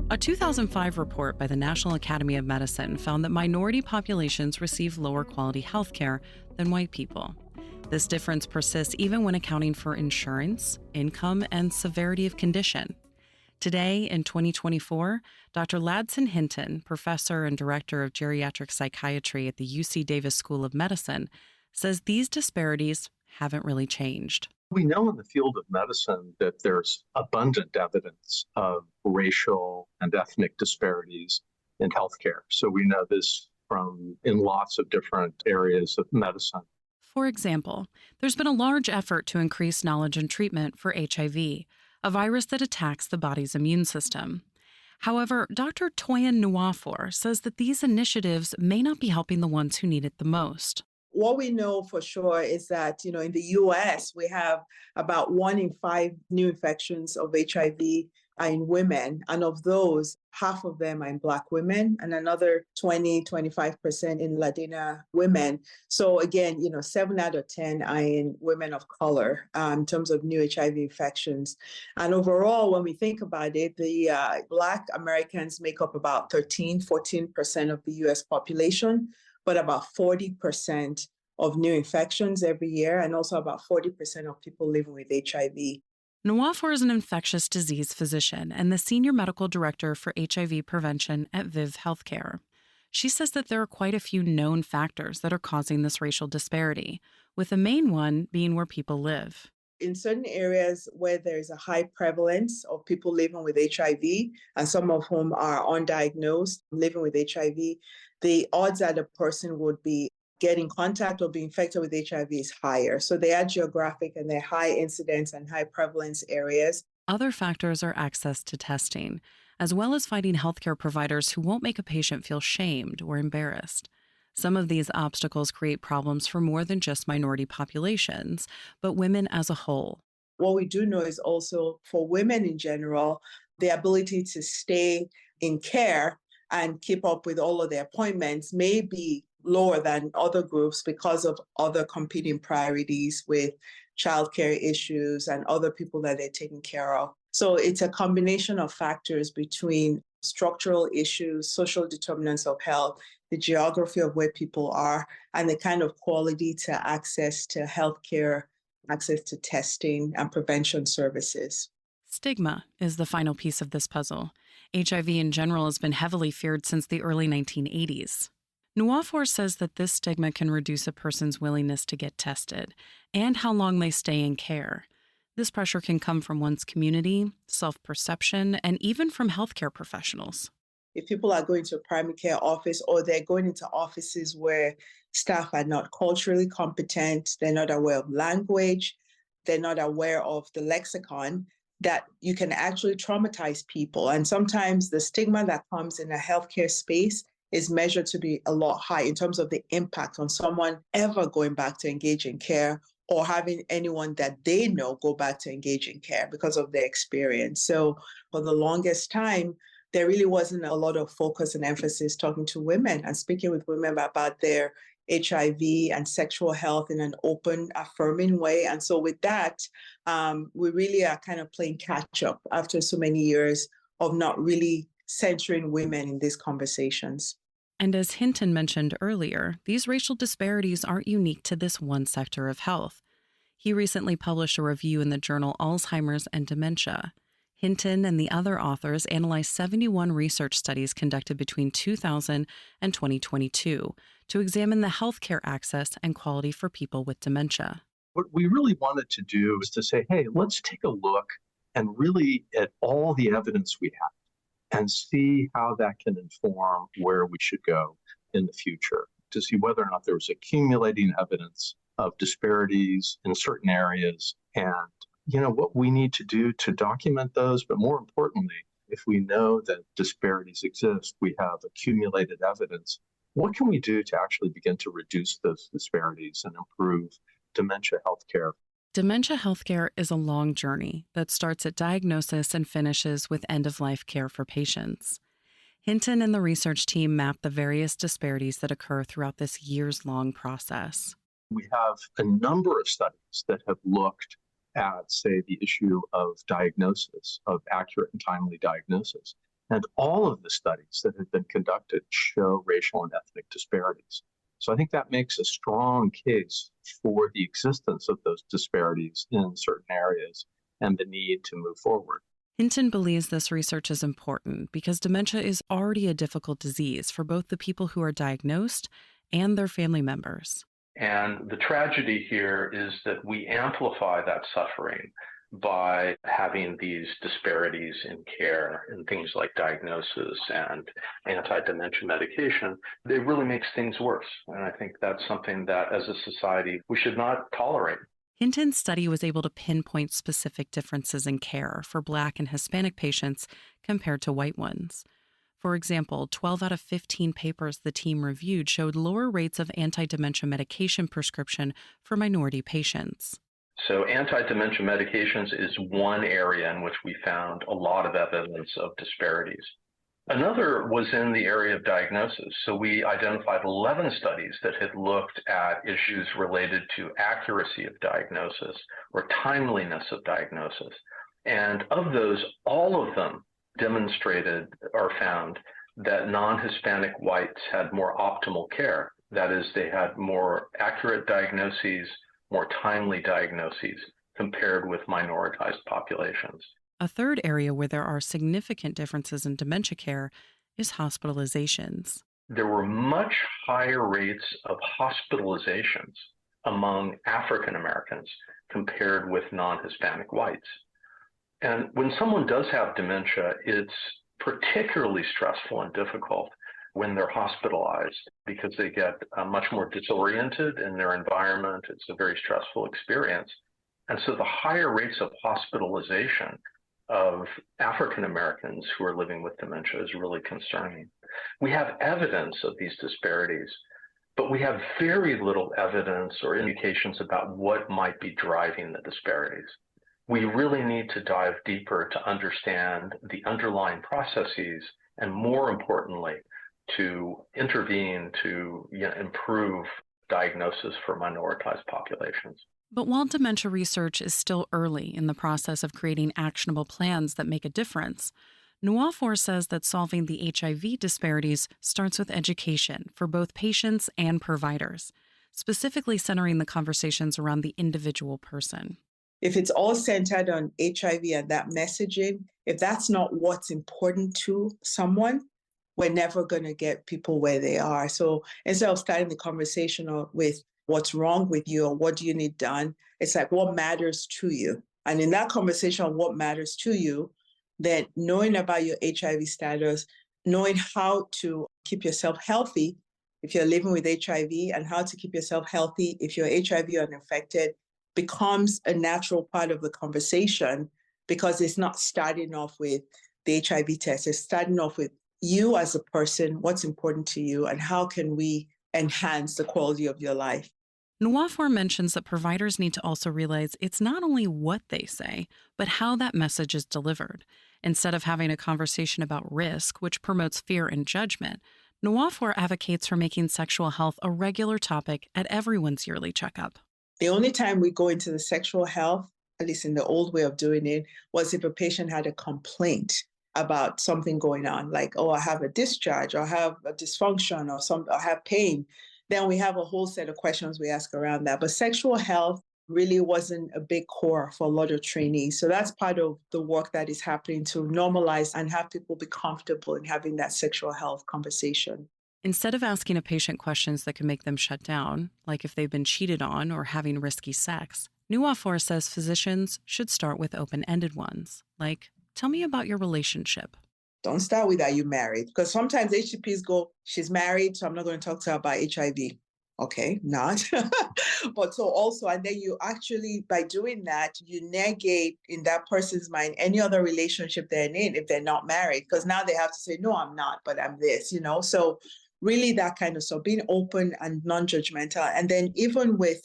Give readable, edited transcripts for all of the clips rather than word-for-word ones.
A 2005 report by the National Academy of Medicine found that minority populations receive lower quality healthcare than white people. This difference persists even when accounting for insurance, income, and severity of condition. Today, in 2024, Dr. Ladson Hinton, professor and director of geriatric psychiatry at the UC Davis School of Medicine, says these disparities haven't really changed. We know in the field of medicine that there's abundant evidence of racial and ethnic disparities in healthcare. So we know this from in lots of different areas of medicine. For example, there's been a large effort to increase knowledge and treatment for HIV, a virus that attacks the body's immune system. However, Dr. Toyin Nwafor says that these initiatives may not be helping the ones who need it the most. What we know for sure is that, in the US, we have about 1 in 5 new infections of HIV are in women. And of those, half of them are in Black women and another 25% in Latina women. So again, 7 out of 10 are in women of color in terms of new HIV infections. And overall, when we think about it, the Black Americans make up about 14% of the US population, but about 40% of new infections every year, and also about 40% of people living with HIV. Nwafor is an infectious disease physician and the senior medical director for HIV prevention at Viv Healthcare. She says that there are quite a few known factors that are causing this racial disparity, with the main one being where people live. In certain areas where there's a high prevalence of people living with HIV, and some of whom are undiagnosed living with HIV, the odds that a person would be get in contact or be infected with HIV is higher. So they are geographic and they're high incidence and high prevalence areas. Other factors are access to testing, as well as finding healthcare providers who won't make a patient feel shamed or embarrassed. Some of these obstacles create problems for more than just minority populations, but women as a whole. What we do know is also for women in general, the ability to stay in care and keep up with all of their appointments may be lower than other groups because of other competing priorities with childcare issues and other people that they're taking care of. So it's a combination of factors between structural issues, social determinants of health, the geography of where people are, and the kind of quality to access to healthcare, access to testing and prevention services. Stigma is the final piece of this puzzle. HIV in general has been heavily feared since the early 1980s. Nwafor says that this stigma can reduce a person's willingness to get tested and how long they stay in care. This pressure can come from one's community, self-perception, and even from healthcare professionals. If people are going to a primary care office or they're going into offices where staff are not culturally competent, they're not aware of language, they're not aware of the lexicon, that you can actually traumatize people. And sometimes the stigma that comes in a healthcare space is measured to be a lot high in terms of the impact on someone ever going back to engage in care or having anyone that they know go back to engage in care because of their experience. So for the longest time, there really wasn't a lot of focus and emphasis talking to women and speaking with women about their HIV and sexual health in an open, affirming way. And so with that, we really are kind of playing catch up after so many years of not really centering women in these conversations. And as Hinton mentioned earlier, these racial disparities aren't unique to this one sector of health. He recently published a review in the journal Alzheimer's and Dementia. Hinton and the other authors analyzed 71 research studies conducted between 2000 and 2022 to examine the healthcare access and quality for people with dementia. What we really wanted to do is to say, hey, let's take a look and really at all the evidence we have and see how that can inform where we should go in the future, to see whether or not there was accumulating evidence of disparities in certain areas and what we need to do to document those. But more importantly, if we know that disparities exist, we have accumulated evidence, what can we do to actually begin to reduce those disparities and improve dementia healthcare? Dementia healthcare is a long journey that starts at diagnosis and finishes with end-of-life care for patients. Hinton and the research team mapped the various disparities that occur throughout this years-long process. We have a number of studies that have looked at, say, the issue of diagnosis, of accurate and timely diagnosis. And all of the studies that have been conducted show racial and ethnic disparities. So I think that makes a strong case for the existence of those disparities in certain areas and the need to move forward. Hinton believes this research is important because dementia is already a difficult disease for both the people who are diagnosed and their family members. And the tragedy here is that we amplify that suffering by having these disparities in care and things like diagnosis and anti-dementia medication. It really makes things worse. And I think that's something that as a society we should not tolerate. Hinton's study was able to pinpoint specific differences in care for Black and Hispanic patients compared to white ones. For example, 12 out of 15 papers the team reviewed showed lower rates of anti-dementia medication prescription for minority patients. So anti-dementia medications is one area in which we found a lot of evidence of disparities. Another was in the area of diagnosis. So we identified 11 studies that had looked at issues related to accuracy of diagnosis or timeliness of diagnosis. And of those, all of them demonstrated or found that non-Hispanic whites had more optimal care. That is, they had more accurate diagnoses, more timely diagnoses compared with minoritized populations. A third area where there are significant differences in dementia care is hospitalizations. There were much higher rates of hospitalizations among African Americans compared with non-Hispanic whites. And when someone does have dementia, it's particularly stressful and difficult when they're hospitalized because they get much more disoriented in their environment. It's a very stressful experience. And so the higher rates of hospitalization of African Americans who are living with dementia is really concerning. We have evidence of these disparities, but we have very little evidence or indications about what might be driving the disparities. We really need to dive deeper to understand the underlying processes and, more importantly, to intervene to improve diagnosis for minoritized populations. But while dementia research is still early in the process of creating actionable plans that make a difference, Nwafor says that solving the HIV disparities starts with education for both patients and providers, specifically centering the conversations around the individual person. If it's all centered on HIV and that messaging, if that's not what's important to someone, we're never going to get people where they are. So instead of starting the conversation with what's wrong with you or what do you need done, it's like what matters to you. And in that conversation of what matters to you, then knowing about your HIV status, knowing how to keep yourself healthy if you're living with HIV and how to keep yourself healthy if you're HIV uninfected becomes a natural part of the conversation because it's not starting off with the HIV test. It's starting off with you as a person, what's important to you, and how can we enhance the quality of your life. Nwafor mentions that providers need to also realize it's not only what they say, but how that message is delivered. Instead of having a conversation about risk, which promotes fear and judgment, Nwafor advocates for making sexual health a regular topic at everyone's yearly checkup. The only time we go into the sexual health, at least in the old way of doing it, was if a patient had a complaint about something going on, like, oh, I have a discharge, or I have a dysfunction, or I have pain. Then we have a whole set of questions we ask around that. But sexual health really wasn't a big core for a lot of trainees. So that's part of the work that is happening to normalize and have people be comfortable in having that sexual health conversation. Instead of asking a patient questions that can make them shut down, like if they've been cheated on or having risky sex, Nwafor says physicians should start with open-ended ones, like, tell me about your relationship. Don't start with, are you married? Because sometimes HCPs go, she's married, so I'm not going to talk to her about HIV. Okay, not. But so also, and then you actually, by doing that, you negate in that person's mind any other relationship they're in if they're not married, because now they have to say, no, I'm not, but I'm this, So really that kind of stuff, being open and non-judgmental. And then even with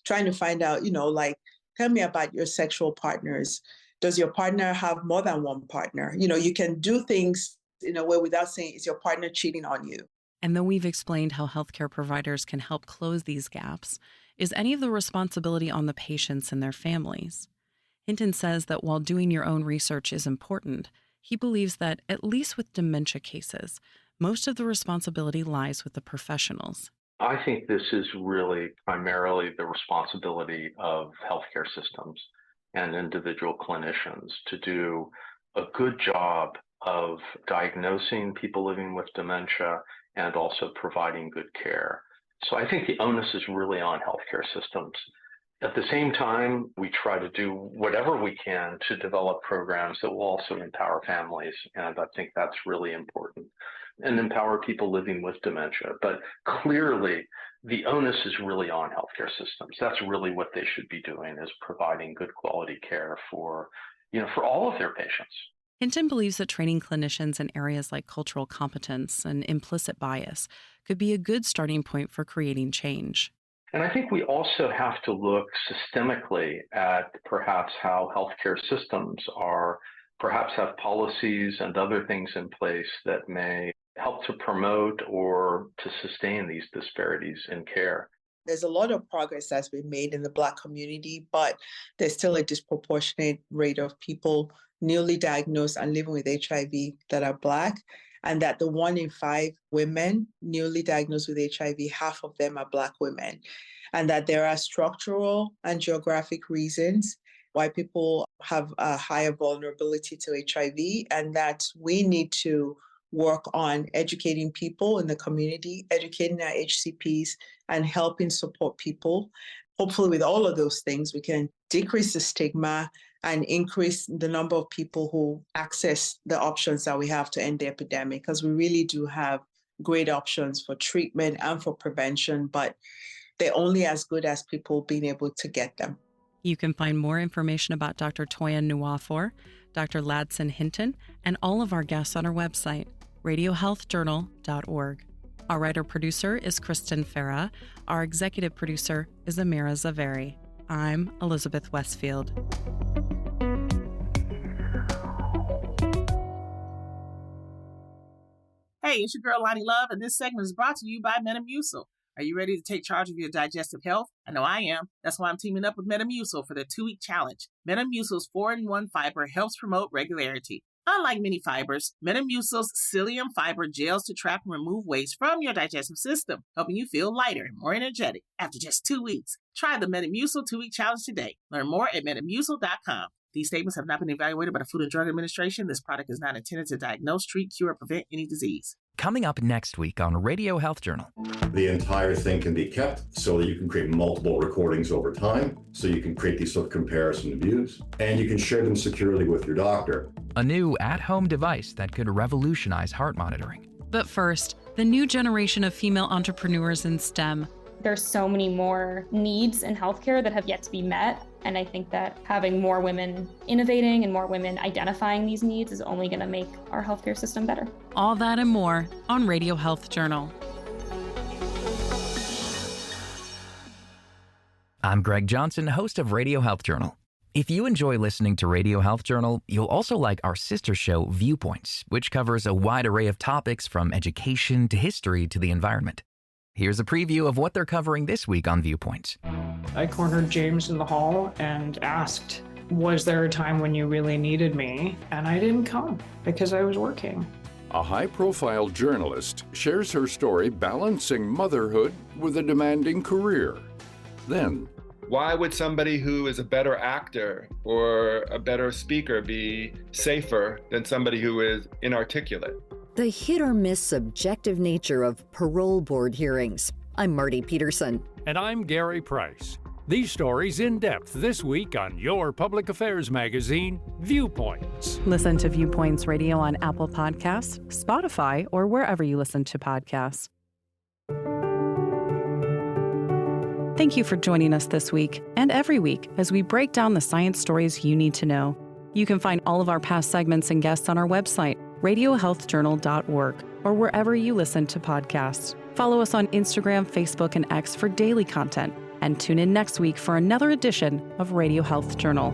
trying to find out, like, tell me about your sexual partners. Does your partner have more than one partner? You can do things in a way without saying, is your partner cheating on you? And though we've explained how healthcare providers can help close these gaps, is any of the responsibility on the patients and their families? Hinton says that while doing your own research is important, He believes that, at least with dementia cases, most of the responsibility lies with the professionals. I think this is really primarily the responsibility of healthcare systems and individual clinicians to do a good job of diagnosing people living with dementia and also providing good care. So I think the onus is really on healthcare systems. At the same time, we try to do whatever we can to develop programs that will also empower families, and I think that's really important, and empower people living with dementia. But clearly, the onus is really on healthcare systems. That's really what they should be doing, is providing good quality care for all of their patients. Hinton believes that training clinicians in areas like cultural competence and implicit bias could be a good starting point for creating change. And I think we also have to look systemically at perhaps how healthcare systems perhaps have policies and other things in place that may help to promote or to sustain these disparities in care. There's a lot of progress that's been made in the Black community, but there's still a disproportionate rate of people newly diagnosed and living with HIV that are Black, and that the 1 in 5 women newly diagnosed with HIV, half of them are Black women, and that there are structural and geographic reasons why people have a higher vulnerability to HIV, and that we need to work on educating people in the community, educating our HCPs, and helping support people. Hopefully, with all of those things, we can decrease the stigma and increase the number of people who access the options that we have to end the epidemic, because we really do have great options for treatment and for prevention, but they're only as good as people being able to get them. You can find more information about Dr. Toyin Nwafor, Dr. Ladson Hinton, and all of our guests on our website, radiohealthjournal.org. Our writer-producer is Kristen Farah. Our executive producer is Amira Zaveri. I'm Elizabeth Westfield. Hey, it's your girl Lonnie Love, and this segment is brought to you by Metamucil. Are you ready to take charge of your digestive health? I know I am. That's why I'm teaming up with Metamucil for the 2-week challenge. Metamucil's 4-in-1 fiber helps promote regularity. Unlike many fibers, Metamucil's psyllium fiber gels to trap and remove waste from your digestive system, helping you feel lighter and more energetic after just 2 weeks. Try the Metamucil 2-week challenge today. Learn more at metamucil.com. These statements have not been evaluated by the Food and Drug Administration. This product is not intended to diagnose, treat, cure, or prevent any disease. Coming up next week on Radio Health Journal. The entire thing can be kept so that you can create multiple recordings over time, so you can create these sort of comparison views, and you can share them securely with your doctor. A new at-home device that could revolutionize heart monitoring. But first, the new generation of female entrepreneurs in STEM. There's so many more needs in healthcare that have yet to be met. And I think that having more women innovating and more women identifying these needs is only going to make our healthcare system better. All that and more on Radio Health Journal. I'm Greg Johnson, host of Radio Health Journal. If you enjoy listening to Radio Health Journal, you'll also like our sister show, Viewpoints, which covers a wide array of topics from education to history to the environment. Here's a preview of what they're covering this week on Viewpoints. I cornered James in the hall and asked, was there a time when you really needed me? And I didn't come because I was working. A high-profile journalist shares her story balancing motherhood with a demanding career. Then, why would somebody who is a better actor or a better speaker be safer than somebody who is inarticulate? The hit-or-miss subjective nature of parole board hearings. I'm Marty Peterson. And I'm Gary Price. These stories in depth this week on your public affairs magazine, Viewpoints. Listen to Viewpoints Radio on Apple Podcasts, Spotify, or wherever you listen to podcasts. Thank you for joining us this week and every week as we break down the science stories you need to know. You can find all of our past segments and guests on our website, radiohealthjournal.org, or wherever you listen to podcasts. Follow us on Instagram, Facebook, and X for daily content, and tune in next week for another edition of Radio Health Journal.